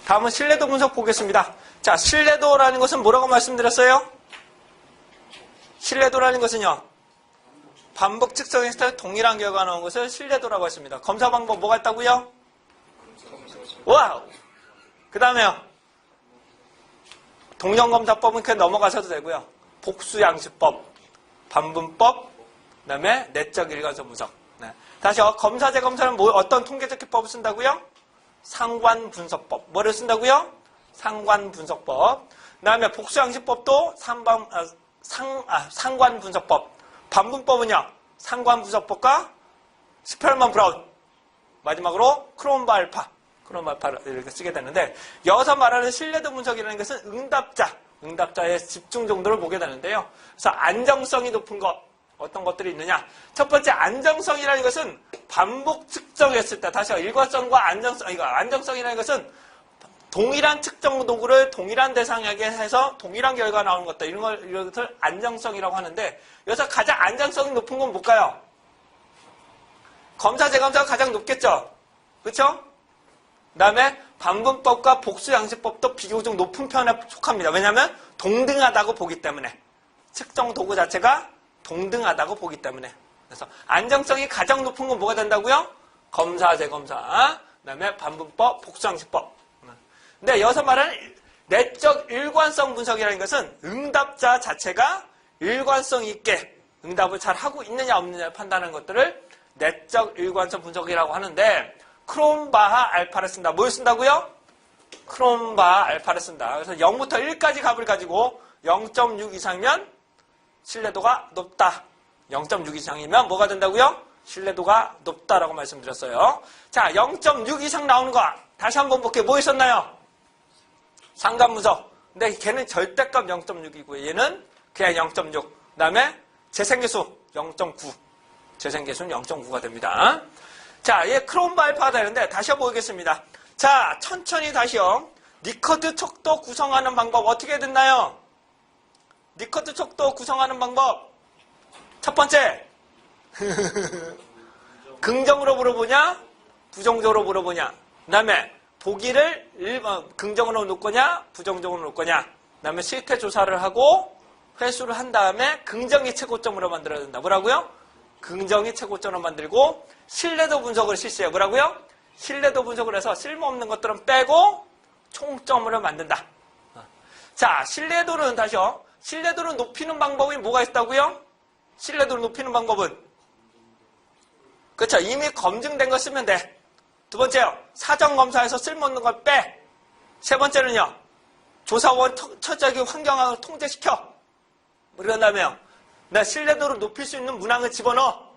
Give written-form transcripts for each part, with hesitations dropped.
다음은 신뢰도 분석 보겠습니다. 자, 신뢰도라는 것은 뭐라고 말씀드렸어요? 신뢰도라는 것은요, 반복 측정했을 때 동일한 결과가 나온 것을 신뢰도라고 했습니다. 검사 방법 뭐가 있다고요? 와우! 그 다음에요, 동형검사법은 그냥 넘어가셔도 되고요. 복수양식법, 반분법, 그 다음에 내적 일관성 분석. 네. 다시요, 검사 재검사는 어떤 통계적 기법을 쓴다고요? 상관분석법. 뭐를 쓴다고요? 상관분석법. 그 다음에 복수양식법도 상관분석법. 반분법은요, 상관분석법과 스펠만 브라운. 마지막으로 크롬바 알파를 이렇게 쓰게 되는데, 여기서 말하는 신뢰도 분석이라는 것은 응답자의 집중 정도를 보게 되는데요. 그래서 안정성이 높은 것, 어떤 것들이 있느냐. 첫 번째, 안정성이라는 것은 반복 측정했을 때, 다시 일관성과 안정성이라는 것은 동일한 측정 도구를 동일한 대상에게 해서 동일한 결과가 나오는 것들, 이런 것을 안정성이라고 하는데, 여기서 가장 안정성이 높은 건 뭘까요? 검사, 재검사가 가장 높겠죠? 그렇죠? 그 다음에 반분법과 복수양식법도 비교적 높은 편에 속합니다. 왜냐하면 동등하다고 보기 때문에. 측정 도구 자체가 동등하다고 보기 때문에. 그래서 안정성이 가장 높은 건 뭐가 된다고요? 검사, 재검사, 그 다음에 반분법, 복수양식법. 근데 여기서 말하는 내적 일관성 분석이라는 것은 응답자 자체가 일관성 있게 응답을 잘 하고 있느냐 없느냐를 판단하는 것들을 내적 일관성 분석이라고 하는데, 크롬바하 알파를 쓴다. 뭘 쓴다고요? 크롬바하 알파를 쓴다. 그래서 0부터 1까지 값을 가지고 0.6 이상이면 신뢰도가 높다. 0.6 이상이면 뭐가 된다고요? 신뢰도가 높다라고 말씀드렸어요. 자, 0.6 이상 나오는 거 다시 한번 볼게요. 뭐 있었나요? 상관분석. 근데 걔는 절대값 0.6이고요. 얘는 그냥 0.6. 그 다음에 재생계수 0.9. 재생계수는 0.9가 됩니다. 자, 얘 크롬바 알파가 되는데 다시 한번 보겠습니다. 자, 천천히 다시요. 니커트 척도 구성하는 방법 어떻게 됐나요? 니커트 척도 구성하는 방법. 첫 번째. 긍정으로 물어보냐? 부정적으로 물어보냐? 그 다음에 보기를 긍정으로 놓을 거냐? 부정적으로 놓을 거냐? 그 다음에 실태 조사를 하고 회수를 한 다음에 긍정이 최고점으로 만들어야 된다. 뭐라고요? 긍정이 최고점으로 만들고 신뢰도 분석을 실시해요. 뭐라고요? 신뢰도 분석을 해서 쓸모없는 것들은 빼고 총점으로 만든다. 자, 신뢰도는 다시요. 신뢰도를 높이는 방법이 뭐가 있다고요? 신뢰도를 높이는 방법은? 그렇죠. 이미 검증된 거 쓰면 돼. 두 번째요. 사전검사에서 쓸모없는 걸 빼. 세 번째는요. 조사원 처적인 환경을 통제시켜. 그런 다음에요. 신뢰도를 높일 수 있는 문항을 집어넣어.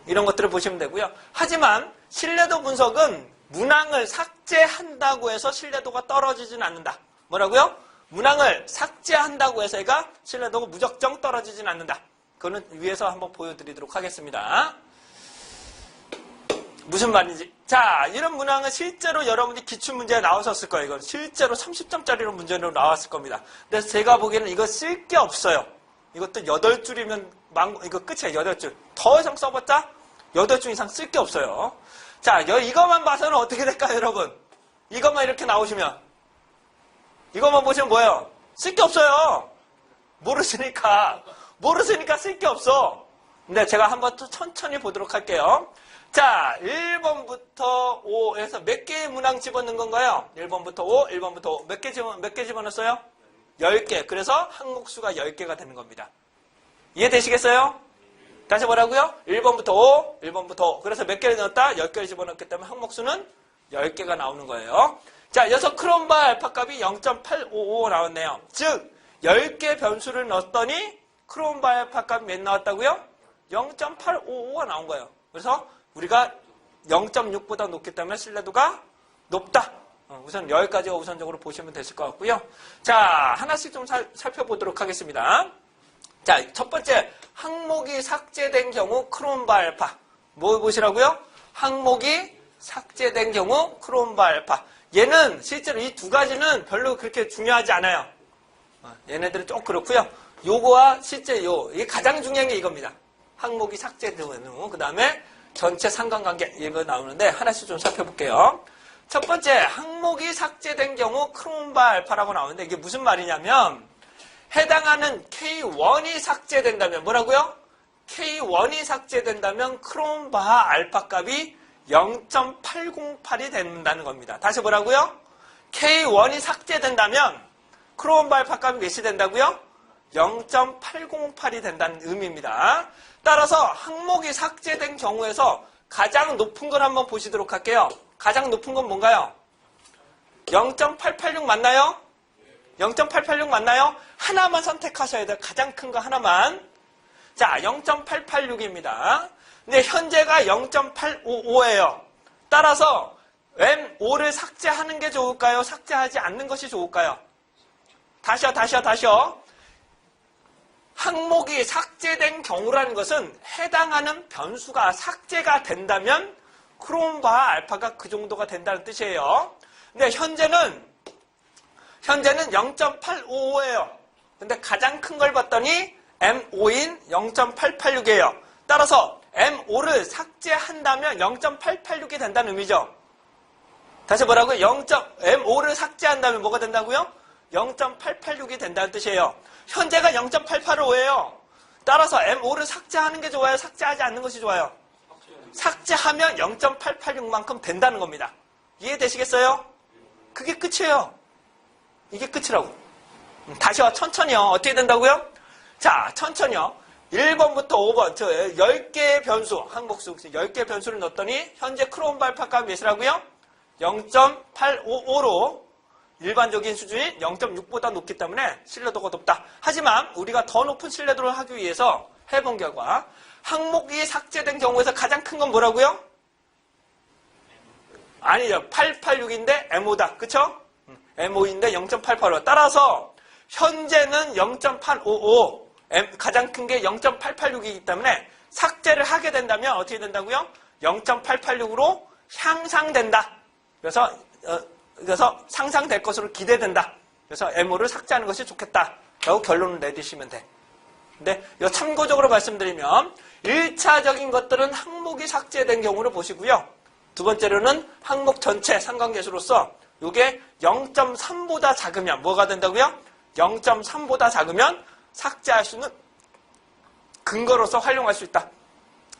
이런 것들을 보시면 되고요. 하지만 신뢰도 분석은 문항을 삭제한다고 해서 신뢰도가 떨어지진 않는다. 뭐라고요? 문항을 삭제한다고 해서 얘가 신뢰도가 무작정 떨어지진 않는다. 그거는 위에서 한번 보여드리도록 하겠습니다. 무슨 말인지. 자, 이런 문항은 실제로 여러분이 기출문제에 나오셨을 거예요. 이건 실제로 30점짜리로 문제로 나왔을 겁니다. 근데 제가 보기에는 이거 쓸 게 없어요. 이것도 8줄이면 이거 끝이에요. 8줄. 더 이상 써봤자 8줄 이상 쓸 게 없어요. 자, 이것만 봐서는 어떻게 될까요, 여러분? 이것만 이렇게 나오시면. 이것만 보시면 뭐예요? 쓸 게 없어요. 모르시니까 쓸 게 없어. 근데 제가 한번 또 천천히 보도록 할게요. 자, 1번부터 5에서 몇 개의 문항 집어넣은 건가요? 1번부터 5, 1번부터 5. 몇 개 집어넣었어요? 10개. 그래서 항목수가 10개가 되는 겁니다. 이해되시겠어요? 다시 뭐라고요? 1번부터 5, 1번부터 5. 그래서 몇 개를 넣었다? 10개를 집어넣었기 때문에 항목수는 10개가 나오는 거예요. 자, 여기서 크롬바 알파 값이 0.855 나왔네요. 즉, 10개 변수를 넣었더니 크롬바 알파 값이 몇 나왔다고요? 0.855가 나온 거예요. 그래서 우리가 0.6보다 높기 때문에 신뢰도가 높다. 우선 여기까지가 우선적으로 보시면 되실 것 같고요. 자, 하나씩 좀 살펴보도록 하겠습니다. 자, 첫 번째, 항목이 삭제된 경우 크롬바 알파. 뭐 보시라고요? 항목이 삭제된 경우 크롬바 알파. 얘는 실제로 이 두 가지는 별로 그렇게 중요하지 않아요. 얘네들은 좀 그렇고요. 요거와 실제 이게 가장 중요한 게 이겁니다. 항목이 삭제된 경우. 그 다음에 전체 상관관계 이거 나오는데 하나씩 좀 살펴볼게요. 첫 번째, 항목이 삭제된 경우 크롬바 알파라고 나오는데 이게 무슨 말이냐면 해당하는 K1이 삭제된다면 뭐라고요? K1이 삭제된다면 크롬바 알파 값이 0.808이 된다는 겁니다. 다시 뭐라고요? K1이 삭제된다면 크롬바 알파 값이 몇이 된다고요? 0.808이 된다는 의미입니다. 따라서 항목이 삭제된 경우에서 가장 높은 걸 한번 보시도록 할게요. 가장 높은 건 뭔가요? 0.886 맞나요? 0.886 맞나요? 하나만 선택하셔야 돼요. 가장 큰 거 하나만. 자, 0.886입니다. 근데 현재가 0.855예요. 따라서 M5를 삭제하는 게 좋을까요? 삭제하지 않는 것이 좋을까요? 다시요. 항목이 삭제된 경우라는 것은 해당하는 변수가 삭제가 된다면 크롬바 알파가 그 정도가 된다는 뜻이에요. 근데 현재는 0.855예요. 근데 가장 큰 걸 봤더니 M5인 0.886이에요. 따라서 M5를 삭제한다면 0.886이 된다는 의미죠. 다시 뭐라고요? M5를 삭제한다면 뭐가 된다고요? 0.886이 된다는 뜻이에요. 현재가 0.885예요. 따라서 M5를 삭제하는 게 좋아요? 삭제하지 않는 것이 좋아요? 삭제하면 0.886만큼 된다는 겁니다. 이해되시겠어요? 그게 끝이에요. 이게 끝이라고. 다시요. 천천히요. 어떻게 된다고요? 자, 천천히요. 1번부터 5번 저 10개의 변수, 항목수 10개의 변수를 넣었더니 현재 크롬바 알파 값이 몇이라고요? 0.855로 일반적인 수준이 0.6보다 높기 때문에 신뢰도가 높다. 하지만 우리가 더 높은 신뢰도를 하기 위해서 해본 결과 항목이 삭제된 경우에서 가장 큰 건 뭐라고요? 아니죠. 886인데 M5다. 그쵸? M5인데 0.885. 따라서 현재는 0.855. 가장 큰 게 0.886이기 때문에 삭제를 하게 된다면 어떻게 된다고요? 0.886으로 향상된다. 그래서 상상될 것으로 기대된다. 그래서 M5를 삭제하는 것이 좋겠다. 라고 결론을 내리시면 돼. 근데 참고적으로 말씀드리면 1차적인 것들은 항목이 삭제된 경우를 보시고요. 두 번째로는 항목 전체 상관계수로서 이게 0.3보다 작으면 뭐가 된다고요? 0.3보다 작으면 삭제할 수 있는 근거로서 활용할 수 있다.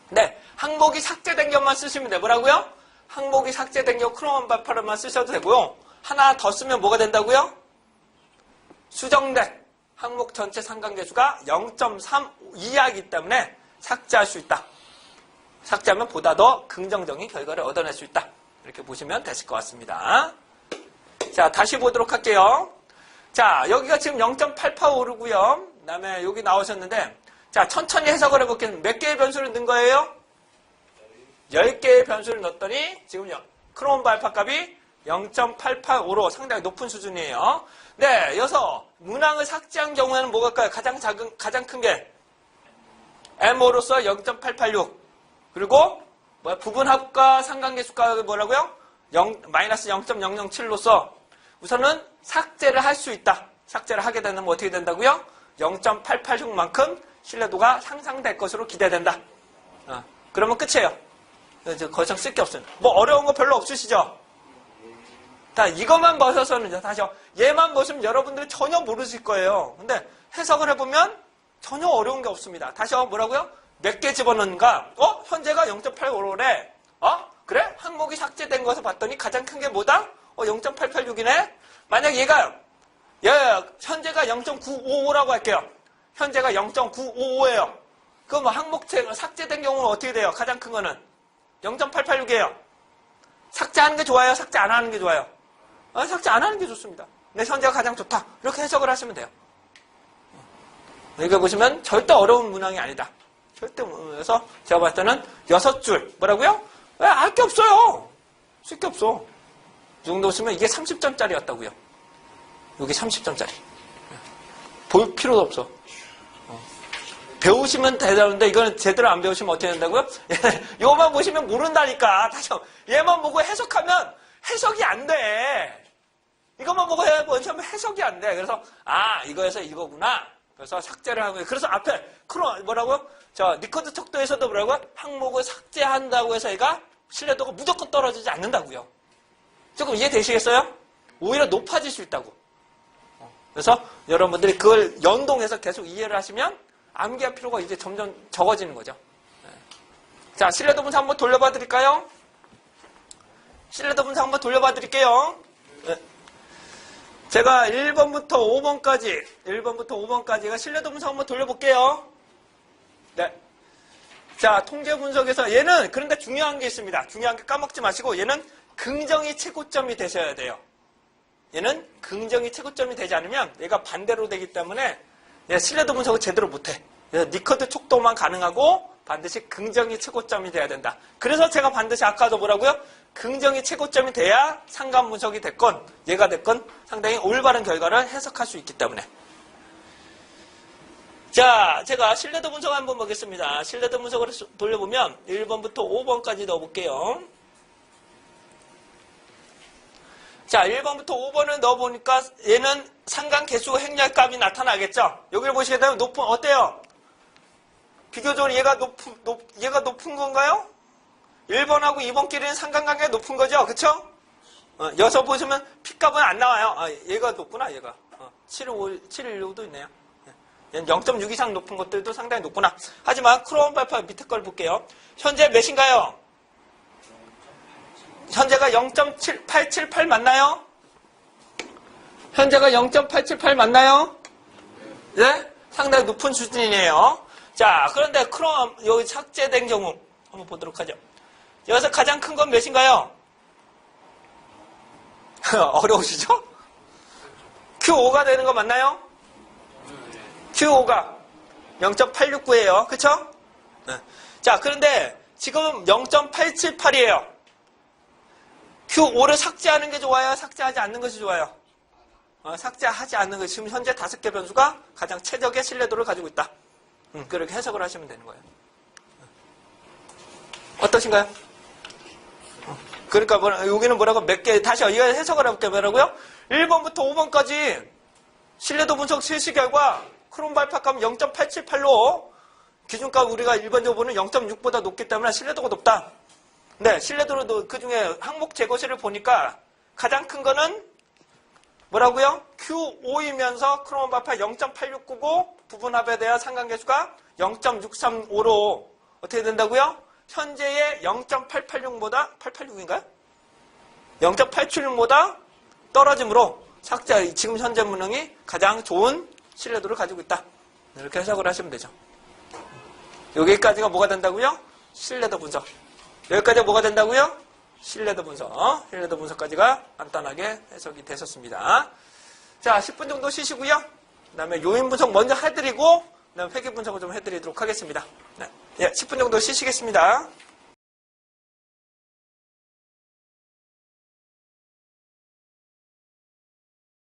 네, 항목이 삭제된 경우만 쓰시면 돼. 뭐라고요? 항목이 삭제된 경우 크롬바 알파만 쓰셔도 되고요. 하나 더 쓰면 뭐가 된다고요? 수정된 항목 전체 상관계수가 0.3 이하이기 때문에 삭제할 수 있다. 삭제하면 보다 더 긍정적인 결과를 얻어낼 수 있다. 이렇게 보시면 되실 것 같습니다. 자, 다시 보도록 할게요. 자, 여기가 지금 0.885고요. 그 다음에 여기 나오셨는데, 자, 천천히 해석을 해볼게요. 몇 개의 변수를 넣은 거예요? 10개의 변수를 넣었더니 지금 크롬바 알파 값이 0.885로 상당히 높은 수준이에요. 네, 여기서 문항을 삭제한 경우에는 뭐가 가장 큰 게 M5로서 0.886 그리고 부분합과 상관계수가 뭐라고요? 마이너스 0.007로서 우선은 삭제를 할 수 있다. 삭제를 하게 되면 어떻게 된다고요? 0.886만큼 신뢰도가 상상될 것으로 기대된다. 그러면 끝이에요. 더 이상 쓸 게 없어요. 뭐 어려운 거 별로 없으시죠? 다 이것만 보셔서는 다시 얘만 보시면 여러분들이 전혀 모르실 거예요. 근데 해석을 해보면 전혀 어려운 게 없습니다. 다시 뭐라고요? 몇 개 집어넣는가? 현재가 0.85래. 그래? 항목이 삭제된 것을 봤더니 가장 큰 게 뭐다? 0.886이네? 만약 얘가 현재가 0.955라고 할게요. 현재가 0.955예요. 그럼 항목 삭제된 경우는 어떻게 돼요? 가장 큰 거는 0.886이에요. 삭제하는 게 좋아요? 삭제 안 하는 게 좋아요? 삭제 안 하는 게 좋습니다. 내 현재가 가장 좋다. 이렇게 해석을 하시면 돼요. 여기 보시면 절대 어려운 문항이 아니다. 절대. 그래서 제가 봤을 때는 6줄. 뭐라고요? 왜 알 게 없어요. 쓸 게 없어. 이 정도 쓰면 이게 30점짜리였다고요. 여기 30점짜리. 볼 필요도 없어. 배우시면 되는데 이거는 제대로 안 배우시면 어떻게 된다고요? 이거만 보시면 모른다니까. 다시 얘만 보고 해석하면 해석이 안 돼. 이것만 보고 하면 해석이 안 돼. 그래서 이거에서 이거구나. 그래서 삭제를 하고 그래서 앞에 뭐라고요? 리커드 척도에서도 뭐라고요? 항목을 삭제한다고 해서 얘가 신뢰도가 무조건 떨어지지 않는다고요. 조금 이해되시겠어요? 오히려 높아질 수 있다고. 그래서 여러분들이 그걸 연동해서 계속 이해를 하시면 암기할 필요가 이제 점점 적어지는 거죠. 자, 신뢰도 분석 한번 돌려봐 드릴까요? 신뢰도 분석 한번 돌려봐 드릴게요. 제가 1번부터 5번까지가 신뢰도 분석 한번 돌려볼게요. 네. 자, 통계 분석에서 얘는 그런데 중요한 게 있습니다. 중요한 게 까먹지 마시고 얘는 긍정이 최고점이 되셔야 돼요. 얘는 긍정이 최고점이 되지 않으면 얘가 반대로 되기 때문에 얘 신뢰도 분석을 제대로 못해. 니커드 촉도만 가능하고 반드시 긍정이 최고점이 돼야 된다. 그래서 제가 반드시 아까도 뭐라고요? 긍정이 최고점이 돼야 상관 분석이 됐건 얘가 됐건 상당히 올바른 결과를 해석할 수 있기 때문에. 자, 제가 신뢰도 분석 한번 보겠습니다. 신뢰도 분석을 돌려보면 1번부터 5번까지 넣어볼게요. 자, 1번부터 5번을 넣어보니까 얘는 상관 개수 행렬값이 나타나겠죠? 여기를 보시게 되면 어때요? 비교적으로 얘가 높은 건가요? 1번하고 2번끼리는 상관관계가 높은 거죠? 그쵸? 여기서 보시면 P값은 안 나와요. 얘가 높구나, 얘가. 715도 있네요. 얘는 0.6 이상 높은 것들도 상당히 높구나. 하지만 크롬 발파 밑에 걸 볼게요. 현재 몇인가요? 현재가 0.878 맞나요? 현재가 0.878 맞나요? 네? 상당히 높은 수준이네요. 자, 그런데 크롬 여기 삭제된 경우 한번 보도록 하죠. 여기서 가장 큰 건 몇인가요? 어려우시죠? Q5가 되는 거 맞나요? Q5가 0.869예요. 그쵸? 네. 자, 그런데 지금 0.878이에요. Q5를 삭제하는 게 좋아요? 삭제하지 않는 것이 좋아요? 삭제하지 않는 것이 지금 현재 5개 변수가 가장 최적의 신뢰도를 가지고 있다. 그렇게 해석을 하시면 되는 거예요. 어떠신가요? 그러니까 여기는 뭐라고 몇 개 다시 이거 해석을 해볼게요. 뭐라고요? 1번부터 5번까지 신뢰도 분석 실시 결과 크롬 발파값 0.878로 기준값 우리가 일반적으로 보는 0.6보다 높기 때문에 신뢰도가 높다. 네, 신뢰도로 그 중에 항목 제거시를 보니까 가장 큰 거는 뭐라고요? Q5이면서 크롬 발파 0.869고 부분합에 대한 상관계수가 0.635로 어떻게 된다고요? 현재의 0.886보다 886인가요? 0.876보다 떨어짐으로 지금 현재 무능이 가장 좋은 신뢰도를 가지고 있다. 이렇게 해석을 하시면 되죠. 여기까지가 뭐가 된다고요? 신뢰도 분석. 여기까지가 뭐가 된다고요? 신뢰도 분석. 신뢰도 분석까지가 간단하게 해석이 되셨습니다. 자, 10분 정도 쉬시고요. 그 다음에 요인 분석 먼저 해드리고 그 다음에 회계 분석을 좀 해드리도록 하겠습니다. 네. 예, 10분 정도 쉬시겠습니다.